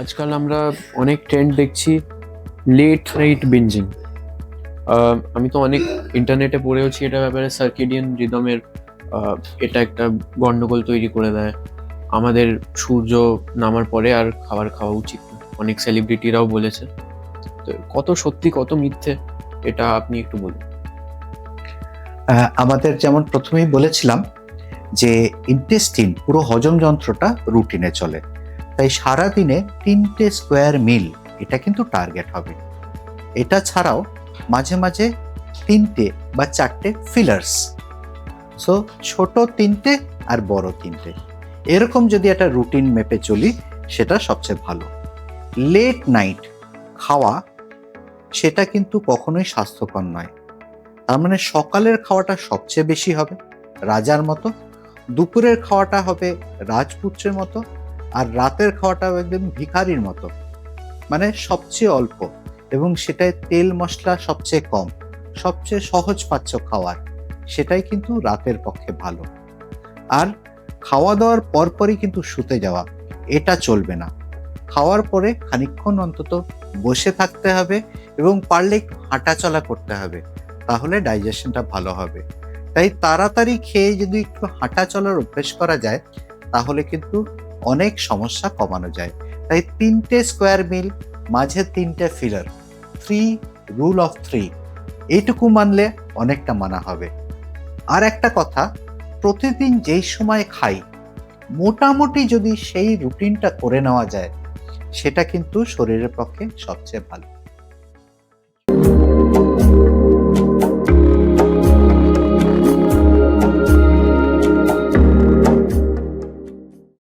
আজকাল আমরা অনেক ট্রেন্ড দেখছি, লেট নাইট বিঞ্জিং। আমি তো অনেক ইন্টারনেটে পড়েওছি এটা ব্যাপারে, সার্কেডিয়ান রিদমের এটা একটা গন্ডগোল তৈরি করে দেয়। আমাদের সূর্য নামার পরে আর খাবার খাওয়া উচিত না, অনেক সেলিব্রিটিরাও বলেছে। তো কত সত্যি কত মিথ্যে এটা আপনি একটু বলুন। আমাদের যেমন প্রথমেই বলেছিলাম যে ইন্টেস্টিন পুরো হজম যন্ত্রটা রুটিনে চলে, তাই সারাদিনে 3টে স্কোয়ার মিল এটা কিন্তু টার্গেট হবে। এটা ছাড়াও মাঝে মাঝে 3টে বা 4টে ফিলার্স, সো ছোট 3টে আর বড় 3টে, এরকম যদি একটা রুটিন মেপে চলি সেটা সবচেয়ে ভালো। লেট নাইট খাওয়া সেটা কিন্তু কখনোই স্বাস্থ্যকর নয়। তার মানে সকালের খাওয়াটা সবচেয়ে বেশি হবে রাজার মতো, দুপুরের খাওয়াটা হবে রাজপুত্রের মতো, আর রাতের খাওয়াটা হবে একদম ভিখারির মতো, মানে সবচেয়ে অল্প, এবং সেটায় তেল মশলা সবচেয়ে কম, সবচেয়ে সহজ পাচ্য খাওয়ার, সেটাই কিন্তু রাতের পক্ষে ভালো। আর খাওয়া দাওয়ার পরপরই কিন্তু শুতে যাওয়া এটা চলবে না। খাওয়ার পরে খানিকক্ষণ অন্তত বসে থাকতে হবে এবং পারলে একটু হাঁটাচলা করতে হবে, তাহলে ডাইজেশনটা ভালো হবে। তাই তাড়াতাড়ি খেয়ে যদি একটু হাঁটা চলার অভ্যেস করা যায় তাহলে কিন্তু অনেক সমস্যা কমানো যায়। তাই 3টে স্কোয়ার মিল, মাঝে 3টে ফিলার, 3 রুল অফ 3, এইটুকু মানলে অনেকটা মানা হবে। আর একটা কথা, প্রতিদিন যেই সময় খাই মোটামুটি যদি সেই রুটিনটা করে নেওয়া যায় সেটা কিন্তু শরীরের পক্ষে সবচেয়ে ভালো।